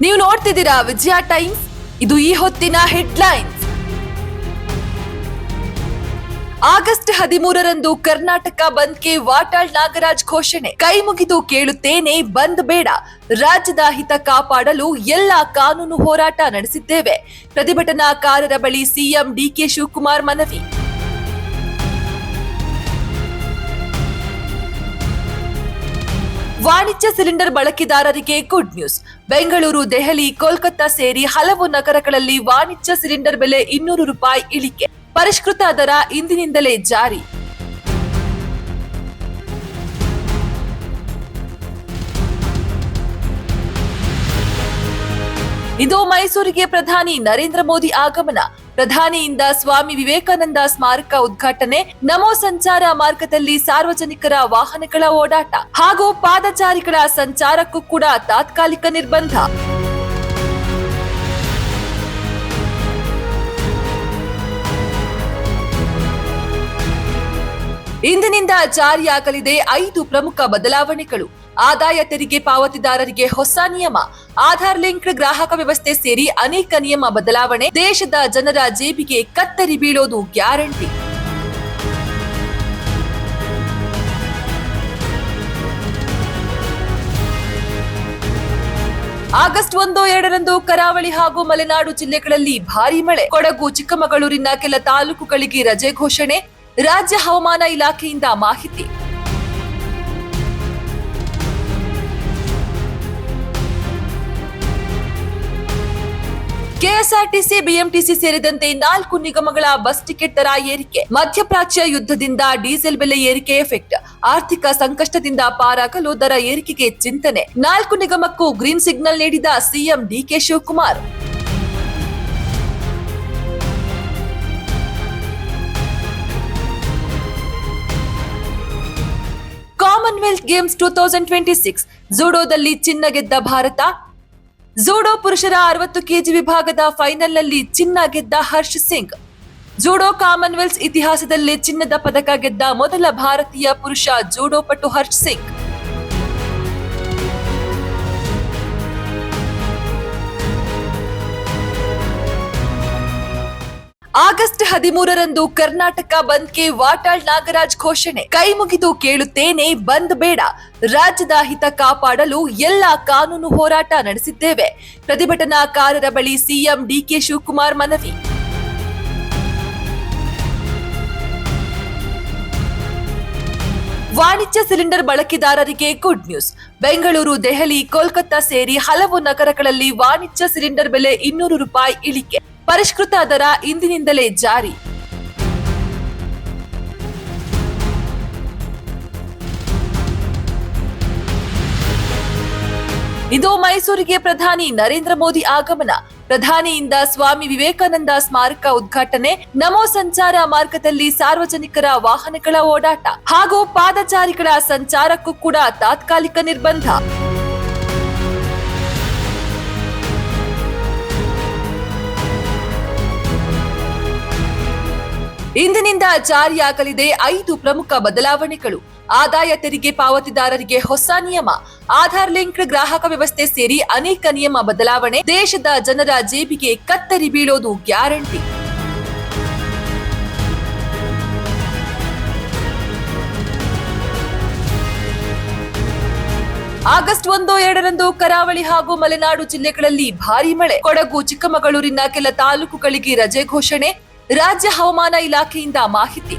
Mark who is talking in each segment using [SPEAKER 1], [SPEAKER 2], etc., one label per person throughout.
[SPEAKER 1] ನೀವು ನೋಡ್ತಿದ್ದೀರಾ ವಿಜಯ ಟೈಮ್ಸ್. ಇದು ಈ ಹೊತ್ತಿನ ಹೆಡ್ಲೈನ್ಸ್. ಆಗಸ್ಟ್ 13ರಂದು ಕರ್ನಾಟಕ ಬಂದ್ಗೆ ವಾಟಾಳ್ ನಾಗರಾಜ್ ಘೋಷಣೆ. ಕೈ ಮುಗಿದು ಕೇಳುತ್ತೇನೆ, ಬಂದ್ ಬೇಡ. ರಾಜ್ಯದ ಹಿತ ಕಾಪಾಡಲು ಎಲ್ಲ ಕಾನೂನು ಹೋರಾಟ ನಡೆಸಿದ್ದೇವೆ. ಪ್ರತಿಭಟನಾಕಾರರ ಬಳಿ ಸಿಎಂ ಡಿಕೆ ಶಿವಕುಮಾರ್ ಮನವಿ. ವಾಣಿಜ್ಯ ಸಿಲಿಂಡರ್ ಬಳಕೆದಾರರಿಗೆ ಗುಡ್ ನ್ಯೂಸ್. ಬೆಂಗಳೂರು, ದೆಹಲಿ, ಕೋಲ್ಕತ್ತಾ ಸೇರಿ ಹಲವು ನಗರಗಳಲ್ಲಿ ವಾಣಿಜ್ಯ ಸಿಲಿಂಡರ್ ಬೆಲೆ 200 ರೂಪಾಯಿ ಇಳಿಕೆ. ಪರಿಷ್ಕೃತ ದರ ಇಂದಿನಿಂದಲೇ ಜಾರಿ. ಇಂದು ಮೈಸೂರಿಗೆ ಪ್ರಧಾನಿ ನರೇಂದ್ರ ಮೋದಿ ಆಗಮನ. ಪ್ರಧಾನಿಯಿಂದ ಸ್ವಾಮಿ ವಿವೇಕಾನಂದ ಸ್ಮಾರಕ ಉದ್ಘಾಟನೆ. ನಮೋ ಸಂಚಾರ ಮಾರ್ಗದಲ್ಲಿ ಸಾರ್ವಜನಿಕರ ವಾಹನಗಳ ಓಡಾಟ ಹಾಗೂ ಪಾದಚಾರಿಗಳ ಸಂಚಾರಕ್ಕೂ ಕೂಡ ತಾತ್ಕಾಲಿಕ ನಿರ್ಬಂಧ. ಇಂದಿನಿಂದ ಜಾರಿಯಾಗಲಿದೆ 5 ಪ್ರಮುಖ ಬದಲಾವಣೆಗಳು. ಆದಾಯ ತೆರಿಗೆ ಪಾವತಿದಾರರಿಗೆ ಹೊಸ ನಿಯಮ. ಆಧಾರ್ ಲಿಂಕ್ಡ್ ಗ್ರಾಹಕ ವ್ಯವಸ್ಥೆ ಸೇರಿ ಅನೇಕ ನಿಯಮ ಬದಲಾವಣೆ. ದೇಶದ ಜನರ ಜೇಬಿಗೆ ಕತ್ತರಿ ಬೀಳೋದು ಗ್ಯಾರಂಟಿ. ಆಗಸ್ಟ್ 1-2ರಂದು ಕರಾವಳಿ ಹಾಗೂ ಮಲೆನಾಡು ಜಿಲ್ಲೆಗಳಲ್ಲಿ ಭಾರೀ ಮಳೆ. ಕೊಡಗು, ಚಿಕ್ಕಮಗಳೂರಿನ ಕೆಲ ತಾಲೂಕುಗಳಿಗೆ ರಜೆ ಘೋಷಣೆ. ರಾಜ್ಯ ಹವಾಮಾನ ಇಲಾಖೆಯಿಂದ ಮಾಹಿತಿ. ಕೆಎಸ್ಆರ್ಟಿಸಿ, ಬಿಎಂಟಿಸಿ ಸೇರಿದಂತೆ 4 ನಿಗಮಗಳ ಬಸ್ ಟಿಕೆಟ್ ದರ ಏರಿಕೆ. ಮಧ್ಯಪ್ರಾಚ್ಯ ಯುದ್ಧದಿಂದ ಡೀಸೆಲ್ ಬೆಲೆ ಏರಿಕೆ ಎಫೆಕ್ಟ್. ಆರ್ಥಿಕ ಸಂಕಷ್ಟದಿಂದ ಪಾರಾಗಲು ದರ ಏರಿಕೆಗೆ ಚಿಂತನೆ. 4 ನಿಗಮಕ್ಕೂ ಗ್ರೀನ್ ಸಿಗ್ನಲ್ ನೀಡಿದ CM DK Shivakumar. Commonwealth Games 2026 ಜೂಡೋದಲ್ಲಿ ಚಿನ್ನ ಗೆದ್ದ ಭಾರತ. ಜೂಡೋ ಪುರುಷರ 60 ಕೆಜಿ ವಿಭಾಗದ ಫೈನಲ್ನಲ್ಲಿ ಚಿನ್ನ ಗೆದ್ದ ಹರ್ಷ್ ಸಿಂಗ್. ಜೂಡೋ ಕಾಮನ್ವೆಲ್ತ್ ಇತಿಹಾಸದಲ್ಲೇ ಚಿನ್ನದ ಪದಕ ಗೆದ್ದ ಮೊದಲ ಭಾರತೀಯ ಪುರುಷ ಜೂಡೋ ಪಟು ಹರ್ಷ್ ಸಿಂಗ್. ಆಗಸ್ಟ್ 13ರಂದು ಕರ್ನಾಟಕ ಬಂದ್ಗೆ ವಾಟಾಳ್ ನಾಗರಾಜ್ ಘೋಷಣೆ. ಕೈ ಮುಗಿದು ಕೇಳುತ್ತೇನೆ, ಬಂದ್ ಬೇಡ. ರಾಜ್ಯದ ಹಿತ ಕಾಪಾಡಲು ಎಲ್ಲ ಕಾನೂನು ಹೋರಾಟ ನಡೆಸಿದ್ದೇವೆ. ಪ್ರತಿಭಟನಾಕಾರರ ಬಳಿ ಸಿಎಂ ಡಿಕೆ ಶಿವಕುಮಾರ್ ಮನವಿ. ವಾಣಿಜ್ಯ ಸಿಲಿಂಡರ್ ಬಳಕೆದಾರರಿಗೆ ಗುಡ್ ನ್ಯೂಸ್. ಬೆಂಗಳೂರು, ದೆಹಲಿ, ಕೋಲ್ಕತ್ತಾ ಸೇರಿ ಹಲವು ನಗರಗಳಲ್ಲಿ ವಾಣಿಜ್ಯ ಸಿಲಿಂಡರ್ ಬೆಲೆ 200 ರೂಪಾಯಿ ಇಳಿಕೆ. ಪರಿಷ್ಕೃತ ದರ ಇಂದಿನಿಂದಲೇ ಜಾರಿ. ಇಂದು ಮೈಸೂರಿಗೆ ಪ್ರಧಾನಿ ನರೇಂದ್ರ ಮೋದಿ ಆಗಮನ. ಪ್ರಧಾನಿಯಿಂದ ಸ್ವಾಮಿ ವಿವೇಕಾನಂದ ಸ್ಮಾರಕ ಉದ್ಘಾಟನೆ. ನಮೋ ಸಂಚಾರ ಮಾರ್ಗದಲ್ಲಿ ಸಾರ್ವಜನಿಕರ ವಾಹನಗಳ ಓಡಾಟ ಹಾಗೂ ಪಾದಚಾರಿಗಳ ಸಂಚಾರಕ್ಕೂ ಕೂಡ ತಾತ್ಕಾಲಿಕ ನಿರ್ಬಂಧ. ಇಂದಿನಿಂದ ಜಾರಿಯಾಗಲಿದೆ 5 ಪ್ರಮುಖ ಬದಲಾವಣೆಗಳು. ಆದಾಯ ತೆರಿಗೆ ಪಾವತಿದಾರರಿಗೆ ಹೊಸ ನಿಯಮ. ಆಧಾರ್ ಲಿಂಕ್ಡ್ ಗ್ರಾಹಕ ವ್ಯವಸ್ಥೆ ಸೇರಿ ಅನೇಕ ನಿಯಮ ಬದಲಾವಣೆ. ದೇಶದ ಜನರ ಜೇಬಿಗೆ ಕತ್ತರಿ ಬೀಳೋದು ಗ್ಯಾರಂಟಿ. ಆಗಸ್ಟ್ 1-2ರಂದು ಕರಾವಳಿ ಹಾಗೂ ಮಲೆನಾಡು ಜಿಲ್ಲೆಗಳಲ್ಲಿ ಭಾರೀ ಮಳೆ. ಕೊಡಗು, ಚಿಕ್ಕಮಗಳೂರಿನ ಕೆಲ ತಾಲೂಕುಗಳಿಗೆ ರಜೆ ಘೋಷಣೆ. ರಾಜ್ಯ ಹವಾಮಾನ ಇಲಾಖೆಯಿಂದ ಮಾಹಿತಿ.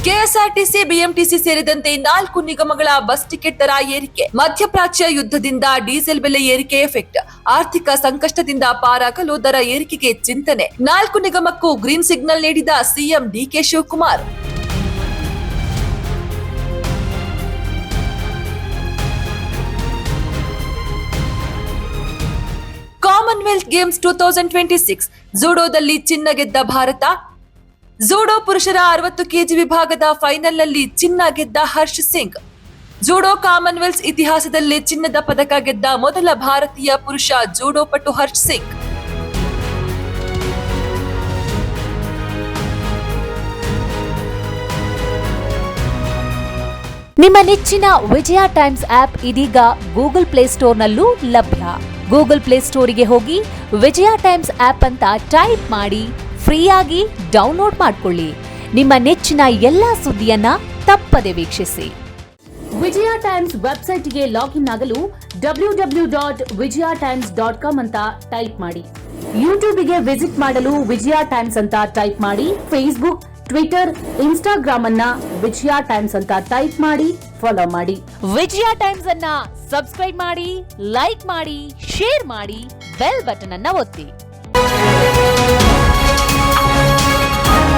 [SPEAKER 1] ಕೆಎಸ್ಆರ್ಟಿಸಿ, ಬಿಎಂಟಿಸಿ ಸೇರಿದಂತೆ 4 ನಿಗಮಗಳ ಬಸ್ ಟಿಕೆಟ್ ದರ ಏರಿಕೆ. ಮಧ್ಯಪ್ರಾಚ್ಯ ಯುದ್ಧದಿಂದ ಡೀಸೆಲ್ ಬೆಲೆ ಏರಿಕೆ ಎಫೆಕ್ಟ್. ಆರ್ಥಿಕ ಸಂಕಷ್ಟದಿಂದ ಪಾರಾಗಲು ದರ ಏರಿಕೆಗೆ ಚಿಂತನೆ. 4 ನಿಗಮಕ್ಕೂ ಗ್ರೀನ್ ಸಿಗ್ನಲ್ ನೀಡಿದ CM DK Shivakumar. Commonwealth Games 2026 ಜೂಡೋದಲ್ಲಿ ಚಿನ್ನ ಗೆದ್ದ ಭಾರತ. ಜೂಡೋ ಪುರುಷರ 60 ಕೆಜಿ ವಿಭಾಗದ ಫೈನಲ್ನಲ್ಲಿ ಚಿನ್ನ ಗೆದ್ದ ಹರ್ಷ್ ಸಿಂಗ್. ಜೂಡೋ ಕಾಮನ್ವೆಲ್ತ್ ಇತಿಹಾಸದಲ್ಲೇ ಚಿನ್ನದ ಪದಕ ಗೆದ್ದ ಮೊದಲ ಭಾರತೀಯ ಪುರುಷ ಜೂಡೋ ಪಟು ಹರ್ಷ್ ಸಿಂಗ್.
[SPEAKER 2] ನಿಮ್ಮ ನೆಚ್ಚಿನ ವಿಜಯ ಟೈಮ್ಸ್ ಆಪ್ ಇದೀಗ ಗೂಗಲ್ ಪ್ಲೇಸ್ಟೋರ್ನಲ್ಲೂ ಲಭ್ಯ. ಗೂಗಲ್ ಪ್ಲೇಸ್ಟೋರಿಗೆ ಹೋಗಿ ವಿಜಯ ಟೈಮ್ಸ್ ಆಪ್ ಅಂತ ಟೈಪ್ ಮಾಡಿ ಫ್ರೀಯಾಗಿ ಡೌನ್ಲೋಡ್ ಮಾಡಿಕೊಳ್ಳಿ. ನಿಮ್ಮ ನೆಚ್ಚಿನ ಎಲ್ಲಾ ಸುದ್ದಿಯನ್ನ ತಪ್ಪದೆ ವೀಕ್ಷಿಸಿ. ವಿಜಯ ಟೈಮ್ಸ್ ವೆಬ್ಸೈಟ್ಗೆ ಲಾಗಿನ್ ಆಗಲು www.vijayatimes.com ಅಂತ ಟೈಪ್ ಮಾಡಿ. ಯೂಟ್ಯೂಬ್ಗೆ ವಿಸಿಟ್ ಮಾಡಲು ವಿಜಯ ಟೈಮ್ಸ್ ಅಂತ ಟೈಪ್ ಮಾಡಿ. ಫೇಸ್ಬುಕ್, ಟ್ವಿಟರ್, ಇನ್ಸ್ಟಾಗ್ರಾಮ್ ಅನ್ನ ವಿಜಯ ಟೈಮ್ಸ್ ಅಂತ ಟೈಪ್ ಮಾಡಿ, ಫಾಲೋ ಮಾಡಿ. ವಿಜಯ ಟೈಮ್ಸ್ ಅನ್ನ ಸಬ್ಸ್ಕ್ರೈಬ್ ಮಾಡಿ, ಲೈಕ್ ಮಾಡಿ, ಶೇರ್ ಮಾಡಿ, ಬೆಲ್ ಬಟನ್ ಅನ್ನ ಒತ್ತಿ.